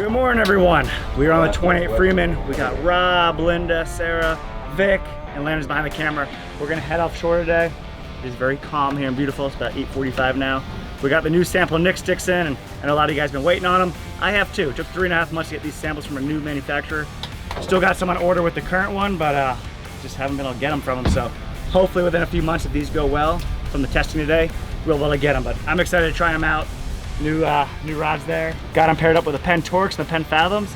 Good morning, everyone. We are on the 28 Freeman. We got Rob, Linda, Sarah, Vic, and Landon's behind the camera. We're gonna head offshore today. It is very calm here and beautiful. It's about 8:45 now. We got the new sample NickSticks in, and I know a lot of you guys have been waiting on them. I have too. It took 3.5 months to get these samples from a new manufacturer. Still got some on order with the current one, but just haven't been able to get them from them. So hopefully within a few months, if these go well from the testing today, we'll be able to get them. But I'm excited to try them out. New rods there. Got them paired up with the Penn Torques and the Penn Fathoms.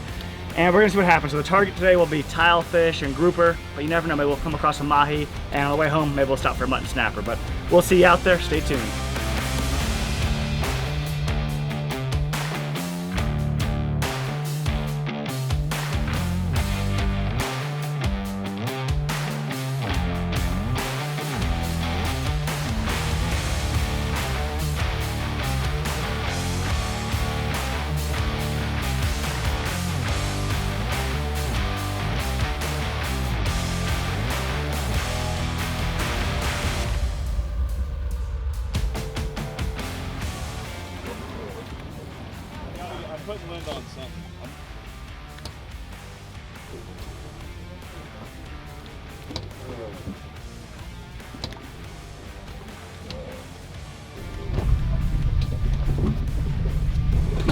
And we're gonna see what happens. So the target today will be tilefish and grouper, but you never know, maybe we'll come across a mahi, and on the way home, maybe we'll stop for a mutton snapper. But we'll see you out there. Stay tuned. Putting Linda on something.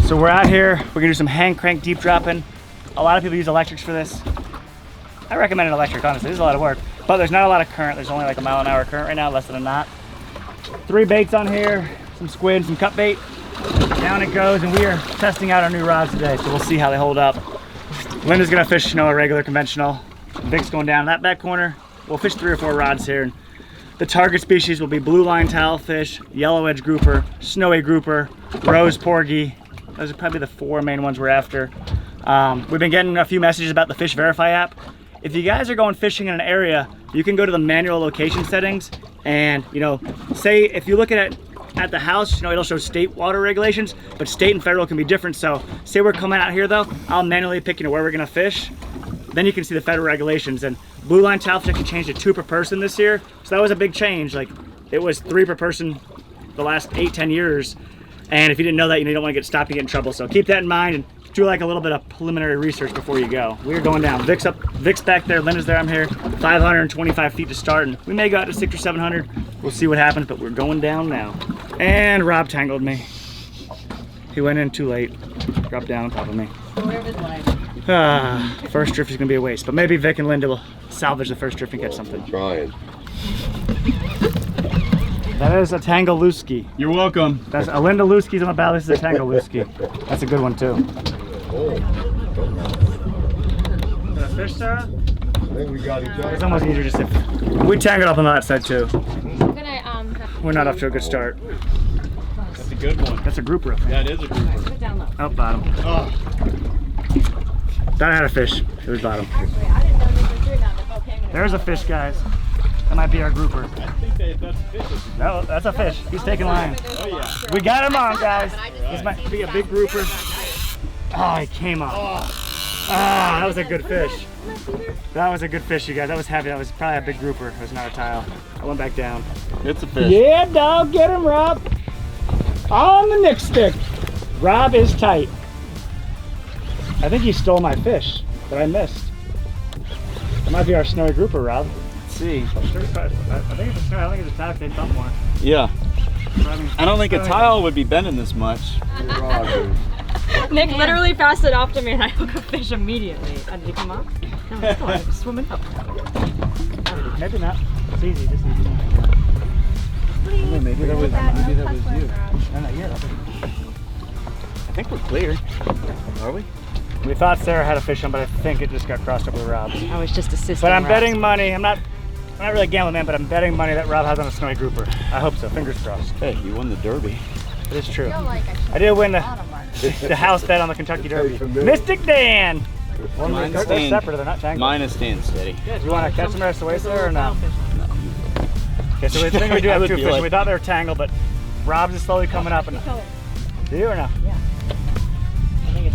So we're out here, we're gonna do some hand crank deep dropping. A lot of people use electrics for this. I recommend an electric, honestly. This is a lot of work, but there's not a lot of current. There's only like a mile-an-hour current right now, less than a knot. 3 baits on here, some squid, some cut bait. Down it goes, and we are testing out our new rods today, so we'll see how they hold up. Linda's gonna fish, a regular conventional. Vic's going down that back corner. We'll fish 3 or 4 rods here. And the target species will be Blueline tilefish, Yellowedge Grouper, Snowy Grouper, Rose Porgy. Those are probably the 4 main ones we're after. We've been getting a few messages about the Fish Verify app. If you guys are going fishing in an area, you can go to the manual location settings, and say if you look at the house, it'll show state water regulations, but state and federal can be different. So say we're coming out here though, I'll manually pick where we're gonna fish. Then you can see the federal regulations. And Blueline tilefish can change to 2 per person this year. So that was a big change. Like, it was 3 per person the last 8-10 years. And if you didn't know that, you don't want to get stopped and get in trouble. So keep that in mind and do like a little bit of preliminary research before you go. We're going down. Vic's back there, Linda's there, I'm here. 525 feet to start, and we may go out to 600 or 700. We'll see what happens, but we're going down now. And Rob tangled me. He went in too late. Dropped down on top of me. First drift is gonna be a waste, but maybe Vic and Linda will salvage the first drift and catch something. Trying. That is a Tangaluski. You're welcome. That's a Linda Luski's on the bow. This is a Tangaluski. That's a good one too. Is that a fish, Sarah? I think we got each other. It's almost easier just if we tangled up on that side too. We're not off to a good start. That's a good one. That's a grouper. Yeah, it is a grouper. Put it down low. Oh, bottom. Oh. That had a fish. It was bottom. Actually, I didn't know they were doing that. But okay, There's a fish, guys. That might be our grouper. I think that's a fish. No, that's a fish. He's taking line. Oh yeah. We got him on, guys. This might be a big grouper. Oh, he came on. Ah, that was a good fish. That was a good fish, you guys. That was heavy. That was probably a big grouper. It was not a tile. I went back down. It's a fish. Yeah, dog. Get him, Rob. On the NickStick. Rob is tight. I think he stole my fish that I missed. That might be our snowy grouper, Rob. Let's see. I think it's a snowy. I think it's a tile. They dump more. Yeah. I don't think a tile would be bending this much. Nick literally passed it off to me and I hook a fish immediately. Did he come up? No, it's still I'm swimming up. Maybe not. It's easy. Just easy. Maybe that was you. No, not yet. I think we're clear. Are we? We thought Sarah had a fish on, but I think it just got crossed up with Rob's. I was just assisting. But I'm Rob. betting money. I'm not really gambling, man, but I'm betting money that Rob has on a snowy grouper. I hope so. Fingers crossed. Hey, you won the Derby. It is true. I did win the house bet on the Kentucky Derby. Mystic Dan! Well, they're separate, they're not tangled. Mine is staying steady. Do you want to catch them the rest of the way, Sarah, or no? Okay, so we think we do have 2 fish. Like... We thought they were tangled, but Rob's is slowly coming up. And... Do you or no? Yeah.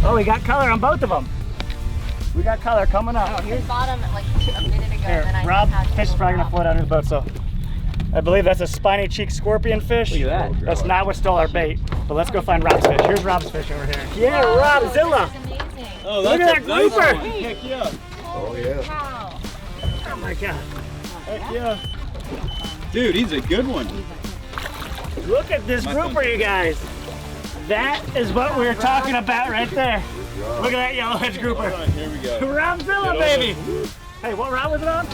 Oh, we got color on both of them. We got color coming up. Oh, here's bottom like a minute ago. Here, and then Rob, fish is probably gonna float out of the boat, so I believe that's a spiny cheek scorpion fish. Look at that. That's not what stole our bait, but let's go find Rob's fish. Here's Rob's fish over here. Yeah, Robzilla. Oh, Look at that nice grouper! one. Heck yeah. Oh, yeah. Wow. Oh my god. Heck yeah. Dude, he's a good one. Look at this grouper, you guys. That is what we were talking about right there. Look at that Yellowedge All grouper. right, here we go. Robzilla, baby. Hey, what rod was it on?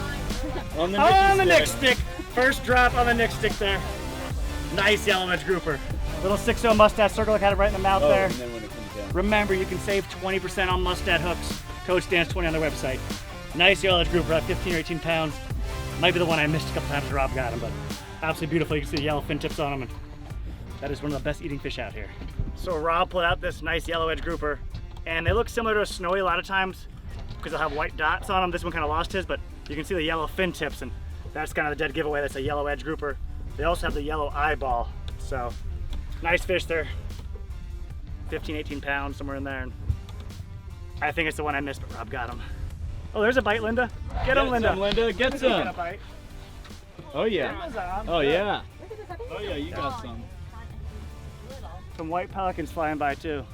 On the NickStick. First drop on the NickStick there. Nice Yellowedge grouper. Little 6-0 mustad circle, look at it right in the mouth there. And then when it comes down. Remember, you can save 20% on mustad hooks. Code STANZ20 on their website. Nice Yellowedge grouper at 15 or 18 pounds. Might be the one I missed a couple times. Rob got him, but absolutely beautiful. You can see the yellow fin tips on them, and that is one of the best eating fish out here. So Rob pulled out this nice Yellowedge grouper, and they look similar to a snowy a lot of times because they'll have white dots on them. This one kind of lost his, but you can see the yellow fin tips, and that's kind of the dead giveaway. That's a Yellowedge grouper. They also have the yellow eyeball. So nice fish there. 15, 18 pounds, somewhere in there. And I think it's the one I missed, but Rob got him. Oh, there's a bite, Linda. Get him, Linda. Some, Linda. Get Get some. a bite. Oh, yeah. Amazon. Oh, yeah. Look at this. I think Oh, yeah, you got some. Some white pelicans flying by too.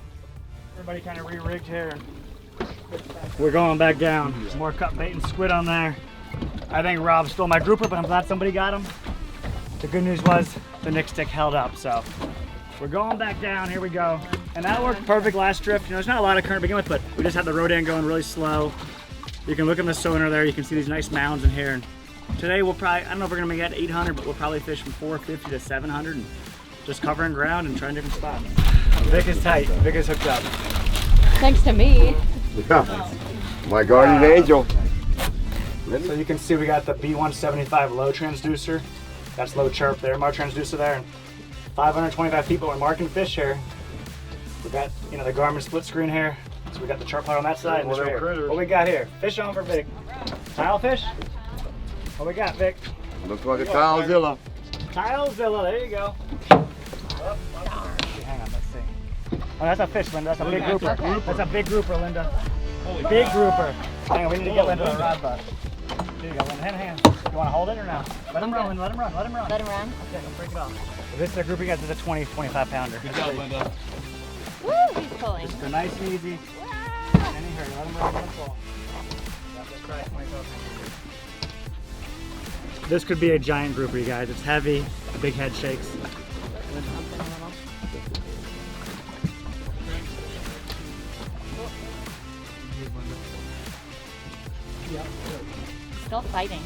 Everybody kind of re-rigged here. We're going back down. Some more cut bait and squid on there. I think Rob stole my grouper, but I'm glad somebody got him. The good news was the NickStick held up, so we're going back down. Here we go. And that worked perfect last drift. You know, there's not a lot of current to begin with, but we just had the Rodan going really slow. You can look in the sonar there. You can see these nice mounds in here. And today we'll probably, I don't know if we're gonna make it 800, but we'll probably fish from 450 to 700 and just covering ground and trying different spots. Vic is tight. Vic is hooked up. Thanks to me. Yeah. My guardian angel. So you can see we got the B175 low transducer. That's low chirp there, our transducer there. And 525 feet, but we're marking fish here. We got, you know, the Garmin split screen here. So we got the chirp line on that side. And this right here. What we got here? Fish on for Vic. Tilefish? What we got, Vic? Looks like a Tilezilla. Tilezilla, there you go. Oh, hang on, let's see. Oh, that's a fish, Linda. That's a big grouper. That's a big grouper, Linda. Big grouper. Hang on, we need to get Linda a rod butt. Here you go, Linda. Hand. You want to hold it or no? Let him run, Linda. Let him run. Let him run. Let him run. Okay, don't break it off. So this is a grouping, guys. This is a 20, 25 pounder. Good job, Linda. Woo, he's pulling. Just a nice and easy. Wow. Any hurry. Let him run. Let him pull. This could be a giant grouper, you guys. It's heavy. The big head shakes. Still fighting.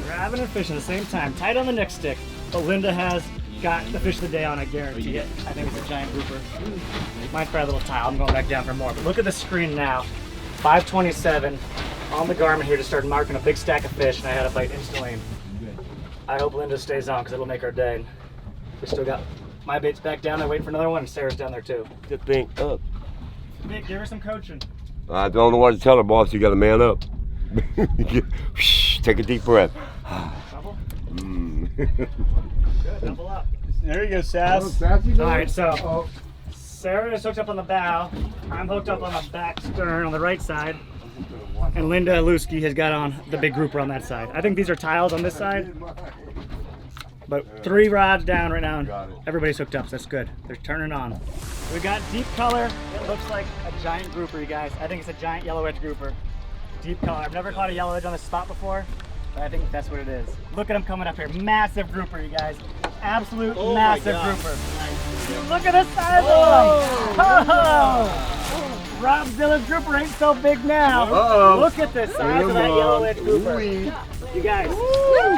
Grabbing and fishing at the same time. Tight on the NickStick. But Linda has got the fish of the day on, I guarantee it. I think it's a giant grouper. Might try a little tile. I'm going back down for more. But look at the screen now. 527 on the Garmin here to start marking a big stack of fish, and I had a bite instantly. I hope Linda stays on because it'll make our day. We still got my bait's back down there waiting for another one, and Sarah's down there too. Good thing up. Nick, give her some coaching. I don't know what to tell her, boss. You got to man up. Take a deep breath. Double? Mm. Good, double up. There you go, Sass. All right, so Sarah is hooked up on the bow. I'm hooked up on the back stern on the right side. And Linda Lusky has got on the big grouper on that side. I think these are tiles on this side. But 3 rods down right now, and everybody's hooked up, so that's good. They're turning on. We got deep color. It looks like a giant grouper, you guys. I think it's a giant Yellowedge grouper. Deep color. I've never caught a Yellowedge on this spot before, but I think that's what it is. Look at him coming up here. Massive grouper, you guys. Absolute massive grouper. Look at the size of him. Oh! Rob Zilla's grouper ain't so big now. Uh-oh. Look at the size of that Yellowedge grouper. You guys,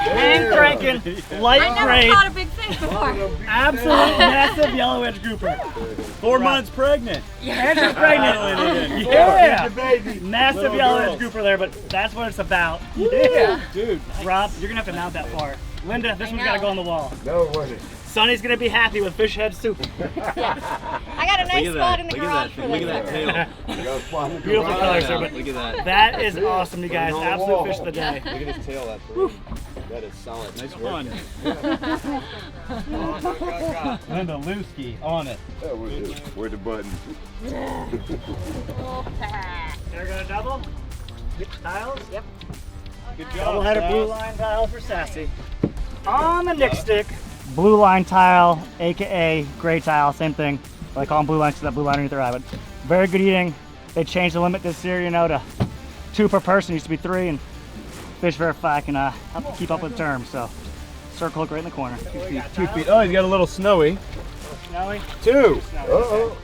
hand cranking, light I never braid, caught a big fish before. absolute massive Yellowedge grouper. 4 months pregnant. And she's pregnant. Yeah, massive Yellowedge grouper there, but that's what it's about. Yeah, Dude. Rob, you're gonna have to mount that far. Linda, this one's gotta go on the wall. No, it wasn't. Sonny's gonna be happy with fish head soup. Yeah. I got a nice spot in the garage for Look this. at that tail. Beautiful colors there, but Look at that. that is awesome, you guys. Absolute fish of the day. Look at his tail, that is solid. Nice one. Linda Lusky on it. Where's the button? They're gonna double. Tiles. Yep. Good job. Double-headed Blueline tile for Sassy. On the NickStick, Blueline tile, aka gray tile, same thing. I call them Bluelines because that blue line underneath their eye, but very good eating. They changed the limit this year, you know, to 2 per person. It used to be 3, and Fish Verify can help you keep up with terms. So circle hook right in the corner. 2 feet. 2 feet. Oh, he's got a little snowy. Snowy? 2. Uh-oh.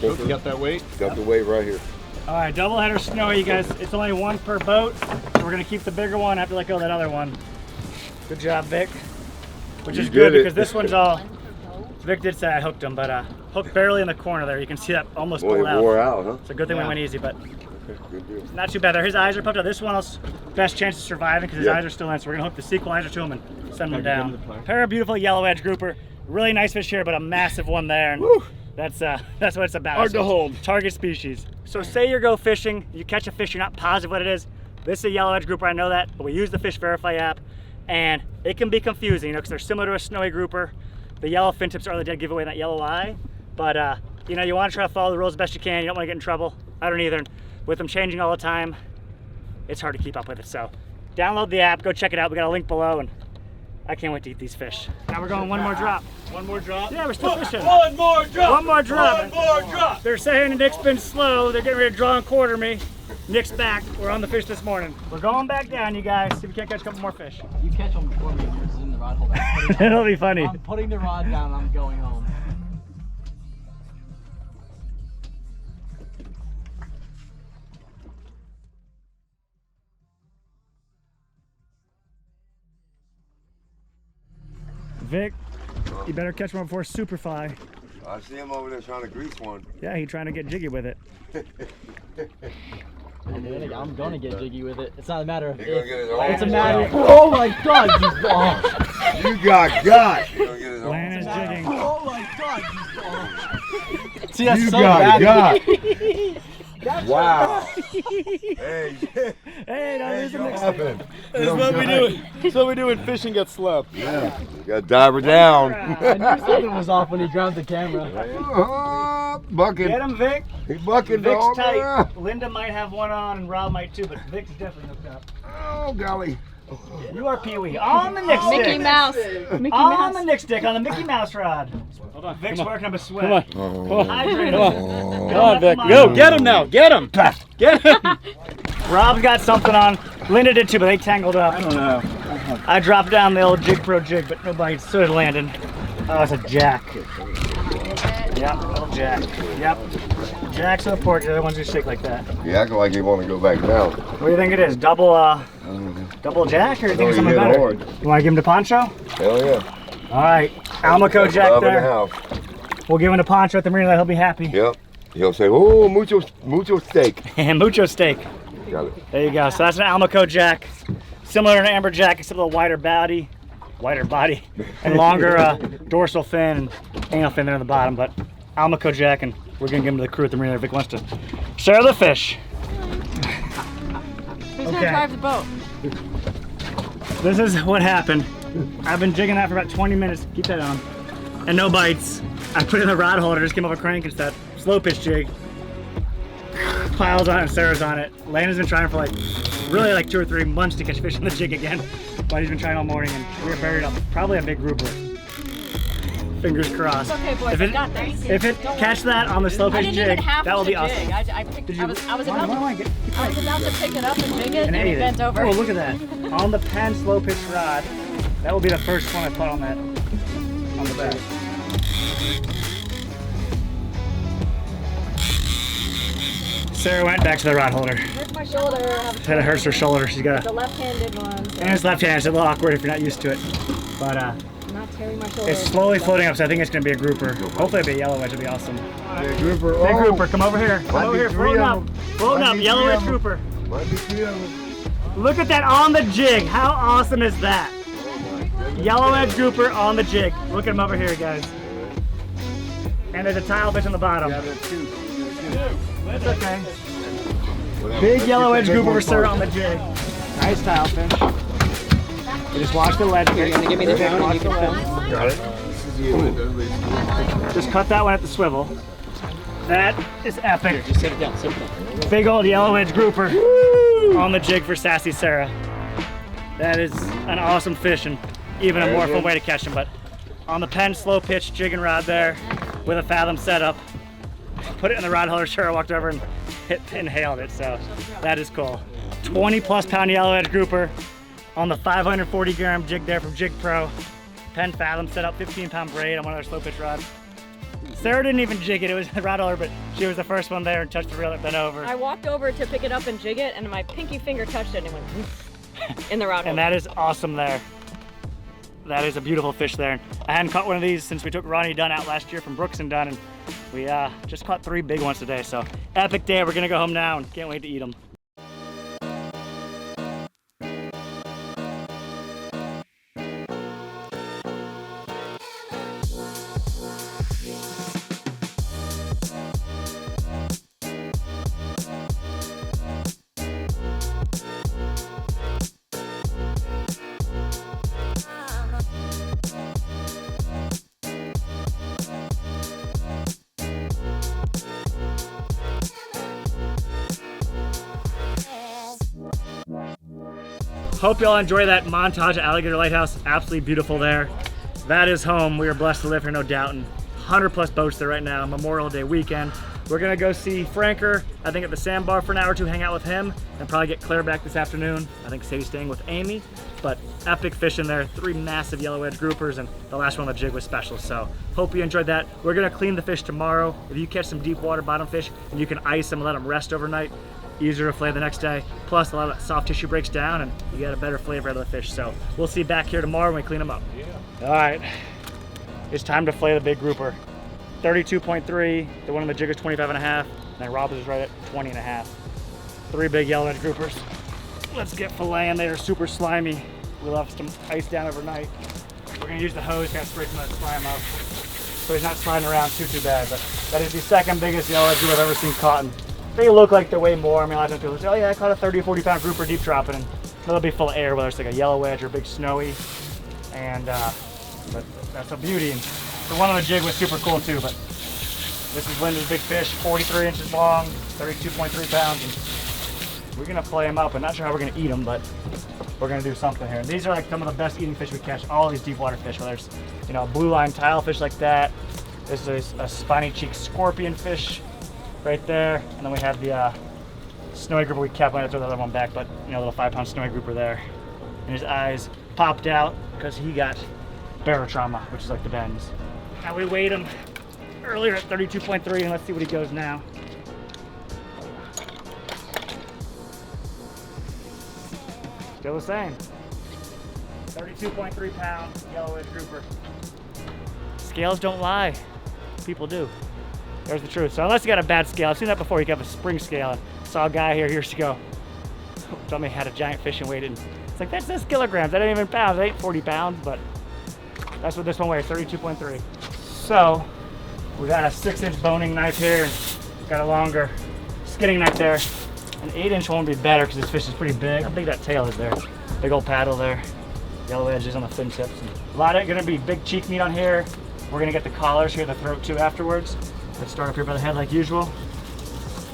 You got that weight? Got the weight right here. All right, double header snowy, you guys. It's only 1 per boat. So we're gonna keep the bigger one. I have to let go of that other one. Good job, Vic. Which is good because this one's all. Vic did say I hooked him, but hooked barely in the corner there. You can see that almost Boy, pulled it out. wore out, huh? It's a good thing we went easy, but Good deal. not too bad there. His eyes are puffed out. This one's best chance of surviving because his Yeah. eyes are still in. So we're gonna hook the sequelizer to him and send him down. Pair of beautiful Yellowedge Grouper. Really nice fish here, but a massive one there. And that's what it's about. Hard to hold. Target species. So say you go fishing, you catch a fish, you're not positive what it is. This is a Yellowedge Grouper, I know that, but we use the Fish Verify app, and it can be confusing, you know, because they're similar to a snowy grouper. The yellow fin tips are the dead giveaway in that yellow eye, but you know, you want to try to follow the rules as best you can. You don't want to get in trouble. I don't either. And with them changing all the time, it's hard to keep up with it. So download the app, go check it out. We got a link below, and I can't wait to eat these fish. Now we're going one more drop. One more drop? Yeah, we're still fishing. One more drop! One more drop. One more drop! They're saying Nick's been slow. They're getting ready to draw and quarter me. Nick's back. We're on the fish this morning. We're going back down, you guys. See if we can't catch a couple more fish. You catch them before me, yours is in the rod holder. It'll be funny. I'm putting the rod down and I'm going home. Vic, you better catch one before Superfly. I see him over there trying to grease one. Yeah, he's trying to get jiggy with it. I'm gonna get jiggy with it. It's not a matter of He's gonna if. get his arms It's a matter of, out. oh my god, you You got. He's gonna get his Lan arms is out. jigging. oh my god, you See, that's You so got. Wow. Hey, Hey, no, there's a what mix. happened? That's what we do. That's what we do when fishing gets slow. Yeah, you gotta dive her down. I knew something was off when he grabbed the camera. Bucking. Get him, Vic. He's bucking, Vic's dog. tight. Linda might have one on and Rob might too, but Vic's definitely hooked up. Oh, golly. You are Pee-wee. On the NickSticks. Mickey Mouse. Mickey On Mouse. the NickStick, on the Mickey Mouse rod. Hold on. Vic's working up a sweat. Come on. Hydrate him. Come on, Vic. Go, get him now. Get him. Get him. Rob's got something on. Linda did too, but they tangled up. I don't know. I dropped down the old Jig Pro jig, but no bites. So did Landon. Oh, it's a jack. Yep, little jack. Yep. Jacks on the porch. The other ones who shake like that. You acting like you want to go back down. What do you think it is? Double jack, or do you think it's something hit better? hard. You want to give him to Poncho? Hell yeah. All right, Almaco jack Love in the there. house. We'll give him to Poncho at the Marina. He'll be happy. Yep. He'll say, oh, mucho steak. And mucho steak. Got it. There you go. So that's an Almaco jack, similar to an amber jack, except a little wider body, and longer dorsal fin and anal fin there on the bottom. But Almaco jack, and we're gonna give him to the crew at the Marina if Vic wants to share the fish. Who's Okay. gonna drive the boat? This is what happened. I've been jigging that for about 20 minutes. Keep that on. And no bites. I put it in the rod holder, just came off a crank instead. Slow pitch jig. Piles on it and Sarah's on it. Landon's been trying for really like 2 or 3 months to catch fish in the jig again. But he's been trying all morning and we're buried up. Probably a big grouper. Fingers crossed. It's okay, boys. If I it, got this. if it catch that on the slow I pitch didn't jig, even have that will to be jig. awesome. I was about to pick it up and jig it, and it bent over. Oh, look at that. On the Penn slow pitch rod. That will be the first one I put on that. On the back. Sarah went back to the rod holder. Hurts my shoulder. Said it hurts her shoulder. She's got The left-handed one. and it's left-handed. It's a little awkward if you're not used to it. But I'm not tearing my shoulder. it's slowly floating up, so I think it's gonna be a grouper. Hopefully it'll be a yellow wedge. It'll be awesome. Big grouper. Big grouper, come over here. Come Might over be here, 3 floating of up. them. Floating Might up, be yellow 3 wedge of them. grouper. Might be 3 of them. Look at that on the jig. How awesome is that? Yellow edge grouper on the jig. Look at him over here, guys. And there's a tilefish on the bottom. That's okay. Big yellow edge grouper for Sarah on the jig. Nice tilefish. You just watch the ledge. You're gonna give me the drone and you can film. Got it. Just cut that one at the swivel. That is epic. Just sit it down, sit it down. Big old yellow edge grouper on the jig for Sassy Sarah. That is an awesome fish and even a more fun way to catch him. But on the Penn slow pitch jig and rod there with a fathom setup, put it in the rod holder. Sure, I walked over and inhaled it, so that is cool. 20+ pound Yellowedge Grouper on the 540 gram jig there from Jig Pro. Penn Fathom set up 15-pound braid on one of their slow pitch rods. Sarah didn't even jig it, it was the rod holder, but she was the first one there and touched the reel that bent over. I walked over to pick it up and jig it, and my pinky finger touched it and it went whoosh in the rod holder. And that is awesome there. That is a beautiful fish there. I hadn't caught one of these since we took Ronnie Dunn out last year from Brooks and Dunn, and we just caught 3 big ones today, so epic day. We're gonna go home now and can't wait to eat them. Hope y'all enjoy that montage at Alligator Lighthouse. Absolutely beautiful there. That is home. We are blessed to live here, no doubt. And 100+ boats there right now, Memorial Day weekend. We're gonna go see Franker, I think at the sandbar for an hour or two, hang out with him, and probably get Claire back this afternoon. I think Sadie's staying with Amy, but epic fish in there. 3 massive Yellowedge Groupers, and the last one on the jig was special, so hope you enjoyed that. We're gonna clean the fish tomorrow. If you catch some deep water bottom fish, and you can ice them and let them rest overnight, easier to fillet the next day. Plus, a lot of that soft tissue breaks down, and you get a better flavor out of the fish. So we'll see you back here tomorrow when we clean them up. Yeah. All right, it's time to fillet the big grouper. 32.3, the one on the jig is 25.5, and then Rob is right at 20.5. 3 big Yellowedge Groupers. Let's get filleting. They are super slimy. We left them iced down overnight. We're gonna use the hose, kind of spray some of that slime out, so he's not sliding around too bad. But that is the second biggest Yellowedge grouper I've ever seen caught. They look like they weigh more. I mean, a lot of times people say, oh yeah, I caught a 30 or 40 pound grouper deep dropping, and they'll be full of air, whether it's like a Yellowedge or a big snowy. And but that's a beauty. And the one on the jig was super cool too, but this is Linda's big fish, 43 inches long, 32.3 pounds. And we're gonna fillet them up. I'm not sure how we're gonna eat them, but we're gonna do something here. And these are like some of the best eating fish we catch, all these deep water fish, whether it's, you know, Blueline tilefish like that. This is a spiny cheek scorpion fish right there, and then we have the snowy grouper we kept. I'm gonna throw the other one back, but you know, little 5-pound snowy grouper there. And his eyes popped out because he got barotrauma, which is like the bends. Now we weighed him earlier at 32.3, and let's see what he goes now. Still the same. 32.3 pound Yellowedge Grouper. Scales don't lie. People do. There's the truth. So unless you got a bad scale, I've seen that before. You can have a spring scale. I saw a guy here years ago told me he had a giant fish and weighed it. It's like, that's just kilograms. That ain't even pounds. That ain't 40 pounds, but that's what this one weighs, 32.3. So we got a 6-inch boning knife here. Got a longer skinning knife there. An 8-inch one would be better because this fish is pretty big. How big that tail is there. Big old paddle there. Yellow edges on the fin tips. And a lot of it gonna be big cheek meat on here. We're gonna get the collars here, the throat too afterwards. Let's start up here by the head like usual.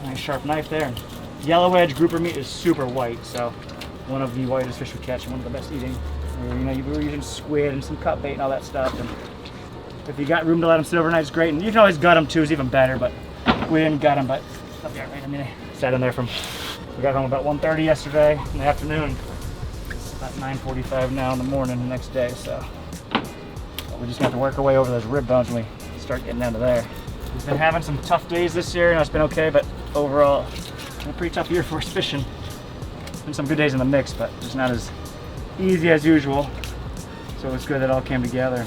Nice sharp knife there. Yellowedge grouper meat is super white, so one of the whitest fish we catch and one of the best eating. You know, we were using squid and some cut bait and all that stuff. And if you got room to let them sit overnight, it's great. And you can always gut them too, it's even better, but we didn't gut them, but up there, right? I mean, I sat in there we got home about 1:30 yesterday in the afternoon. It's about 9:45 now in the morning the next day, so we just have to work our way over those rib bones when we start getting down to there. We've been having some tough days this year, and it's been okay, but overall, it's been a pretty tough year for us fishing. Been some good days in the mix, but just not as easy as usual. So it's good that it all came together.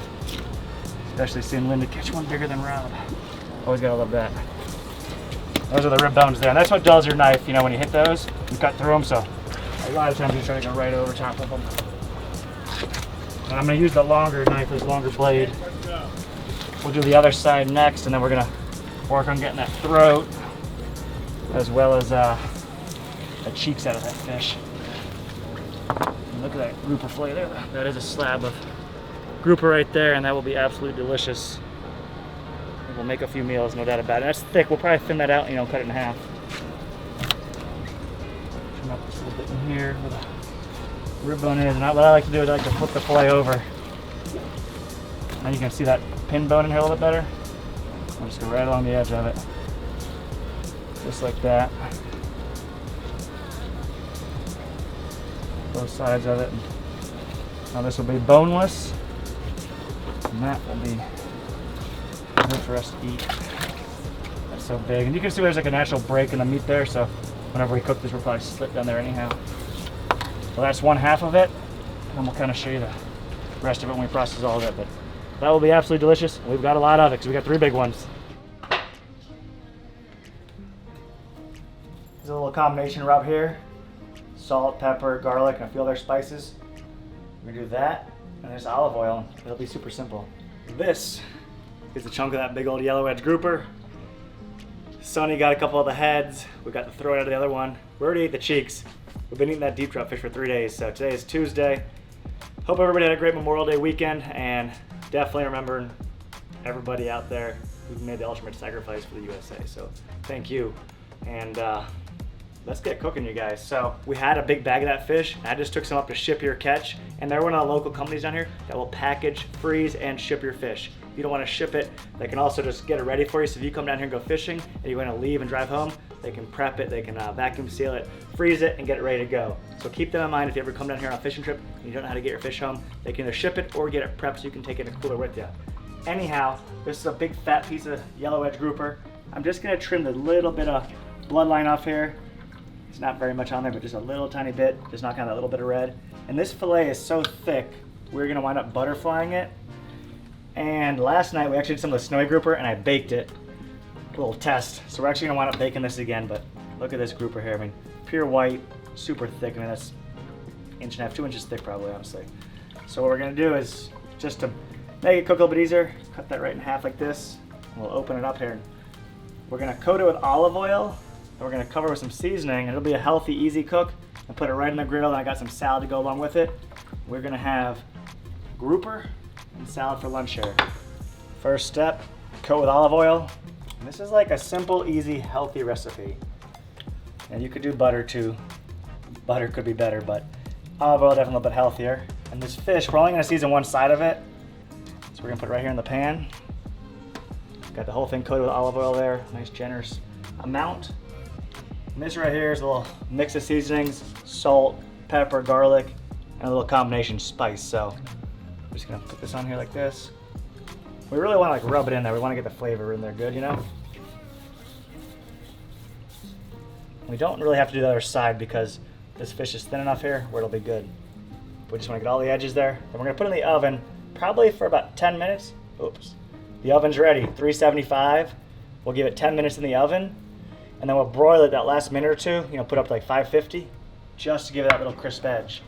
Especially seeing Linda catch one bigger than Rob. Always gotta love that. Those are the rib bones there, and that's what dulls your knife. You know, when you hit those, you cut through them. So a lot of times you try to go right over top of them. And I'm gonna use the longer knife, this longer blade. We'll do the other side next, and then we're gonna work on getting that throat as well as the cheeks out of that fish. And look at that grouper fillet there. That is a slab of grouper right there, and that will be absolutely delicious. We'll make a few meals, no doubt about it. That's thick. We'll probably thin that out, you know, cut it in half. Trim up this little bit in here where the rib bone is. And what I like to do is I like to flip the fillet over. And you can see that pin bone in here a little bit better. I'll just go right along the edge of it. Just like that. Both sides of it. Now this will be boneless, and that will be good for us to eat. That's so big, and you can see there's like a natural break in the meat there, so whenever we cook this, we'll probably slip down there anyhow. So that's one half of it, and then we'll kind of show you the rest of it when we process all of it. But that will be absolutely delicious. We've got a lot of it because we got 3 big ones. There's a little combination rub here: salt, pepper, garlic, and a few other spices. We're gonna do that, and there's olive oil. It'll be super simple. This is a chunk of that big old Yellowedge Grouper. Sonny got a couple of the heads. We got the throat out of the other one. We already ate the cheeks. We've been eating that deep drop fish for 3 days, so today is Tuesday. Hope everybody had a great Memorial Day weekend, and definitely remembering everybody out there who made the ultimate sacrifice for the USA. So thank you, and let's get cooking, you guys. So we had a big bag of that fish. I just took some up to Ship Your Catch, and they're one of the local companies down here that will package, freeze, and ship your fish. If you don't want to ship it, they can also just get it ready for you. So if you come down here and go fishing and you want to leave and drive home, they can prep it, they can vacuum seal it, freeze it, and get it ready to go. So keep them in mind if you ever come down here on a fishing trip and you don't know how to get your fish home. They can either ship it or get it prepped so you can take it in a cooler with you. Anyhow, this is a big fat piece of Yellowedge Grouper. I'm just gonna trim the little bit of bloodline off here. It's not very much on there, but just a little tiny bit, just knock out that little bit of red. And this fillet is so thick, we're gonna wind up butterflying it. And last night we actually did some of the snowy grouper and I baked it. A little test. So we're actually gonna wind up baking this again, but look at this grouper here. I mean, pure white, super thick. I mean, that's 1.5 inches, 2 inches thick probably, honestly. So what we're gonna do is, just to make it cook a little bit easier, cut that right in half like this. And we'll open it up here. We're gonna coat it with olive oil. And we're gonna cover it with some seasoning. It'll be a healthy, easy cook. And put it right in the griddle, and I got some salad to go along with it. We're gonna have grouper and salad for lunch here. First step, coat with olive oil. And this is like a simple, easy, healthy recipe. And you could do butter too. Butter could be better, but olive oil definitely a little bit healthier. And this fish, we're only gonna season one side of it. So we're gonna put it right here in the pan. Got the whole thing coated with olive oil there, nice generous amount. And this right here is a little mix of seasonings: salt, pepper, garlic, and a little combination spice. So I'm just gonna put this on here like this. We really want to like rub it in there. We want to get the flavor in there good, you know? We don't really have to do the other side because this fish is thin enough here where it'll be good. We just want to get all the edges there. Then we're gonna put it in the oven probably for about 10 minutes. Oops. The oven's ready, 375. We'll give it 10 minutes in the oven, and then we'll broil it that last minute or two, you know, put up to like 550, just to give it that little crisp edge.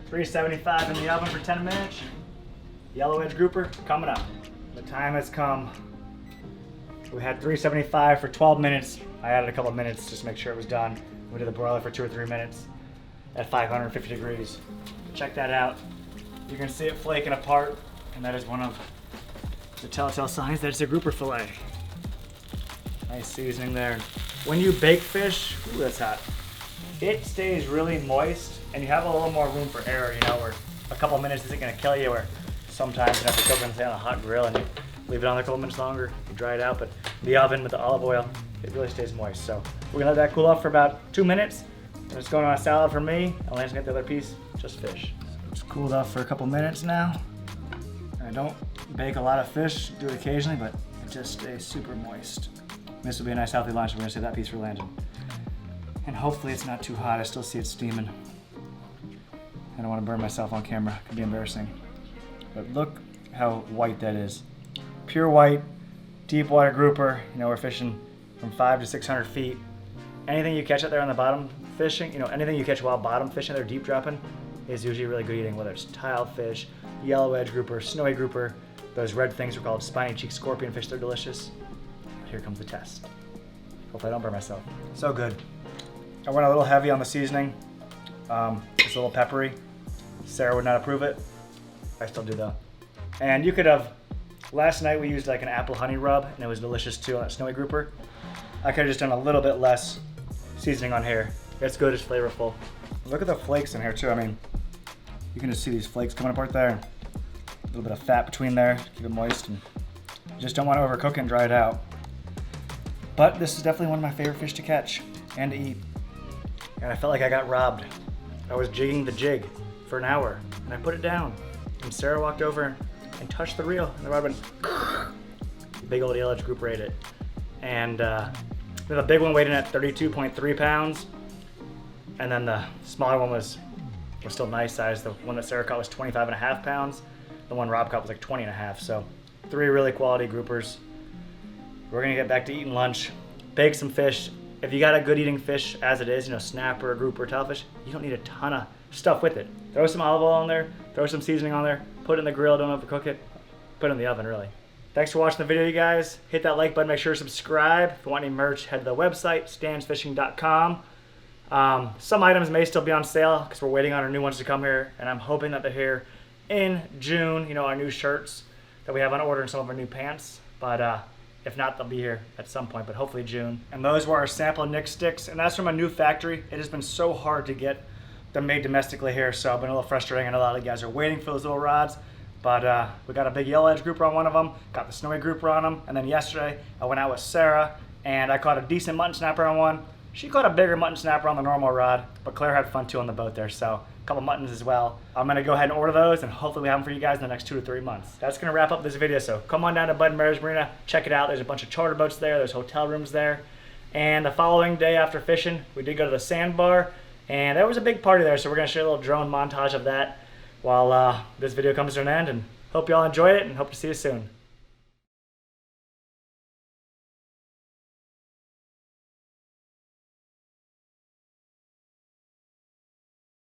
375 in the oven for 10 minutes. Yellowedge Grouper coming up. The time has come. We had 375 for 12 minutes. I added a couple of minutes just to make sure it was done. We did the broiler for 2 or 3 minutes at 550 degrees. Check that out. You can see it flaking apart, and that is one of the telltale signs that it's a grouper fillet. Nice seasoning there. When you bake fish, ooh, that's hot. It stays really moist, and you have a little more room for error, you know, where a couple of minutes isn't gonna kill you, where sometimes you have to cook it on a hot grill and you leave it on there a couple minutes longer, you dry it out, but the oven with the olive oil, it really stays moist. So we're gonna let that cool off for about 2 minutes. And it's going on a salad for me. I'll just get the other piece, just fish. It's cooled off for a couple minutes now. I don't bake a lot of fish, do it occasionally, but it just stays super moist. This will be a nice healthy lunch. We're gonna save that piece for Landon. And hopefully it's not too hot. I still see it steaming. I don't want to burn myself on camera. It could be embarrassing. But look how white that is. Pure white, deep water grouper. You know, we're fishing from 500 to 600 feet. Anything you catch out there on the bottom fishing, you know, anything you catch while bottom fishing, they're deep dropping, is usually really good eating, whether it's tilefish, Yellowedge Grouper, snowy grouper. Those red things are called spiny cheek scorpion fish. They're delicious. Here comes the test. Hope I don't burn myself. So good. I went a little heavy on the seasoning. It's a little peppery. Sarah would not approve it. I still do though. And you could have, last night we used like an apple honey rub and it was delicious too on that snowy grouper. I could have just done a little bit less seasoning on here. It's good, it's flavorful. Look at the flakes in here too. I mean, you can just see these flakes coming apart there. A little bit of fat between there, keep it moist, and you just don't want to overcook it and dry it out. But this is definitely one of my favorite fish to catch and to eat. And I felt like I got robbed. I was jigging the jig for an hour and I put it down. And Sarah walked over and touched the reel and the rod went big old Yellowedge Grouper ate it. And the big one weighed in at 32.3 pounds. And then the smaller one was still nice size. The one that Sarah caught was 25.5 pounds. The one Rob caught was like 20.5. So 3 really quality groupers. We're gonna get back to eating lunch, bake some fish. If you got a good eating fish as it is, you know, snapper, grouper, tilefish, you don't need a ton of stuff with it. Throw some olive oil on there, throw some seasoning on there, put it in the grill, don't overcook it, put it in the oven really. Thanks for watching the video, you guys. Hit that like button, make sure to subscribe. If you want any merch, head to the website, StanzFishing.com. Some items may still be on sale because we're waiting on our new ones to come here, and I'm hoping that they're here in June, you know, our new shirts that we have on order and some of our new pants. But if not, they'll be here at some point, but hopefully June. And those were our sample NickSticks, and that's from a new factory. It has been so hard to get them made domestically here, so it's been a little frustrating. I know a lot of you guys are waiting for those little rods, but we got a big Yellowedge Grouper on one of them, got the snowy grouper on them, and then yesterday I went out with Sarah, and I caught a decent mutton snapper on one. She caught a bigger mutton snapper on the normal rod, but Claire had fun too on the boat there, so a couple muttons as well. I'm gonna go ahead and order those, and hopefully we have them for you guys in the next 2 to 3 months. That's gonna wrap up this video, so come on down to Bud and Mary's Marina, check it out. There's a bunch of charter boats there, there's hotel rooms there. And the following day after fishing, we did go to the sandbar, and there was a big party there, so we're gonna show a little drone montage of that while this video comes to an end, and hope you all enjoyed it, and hope to see you soon.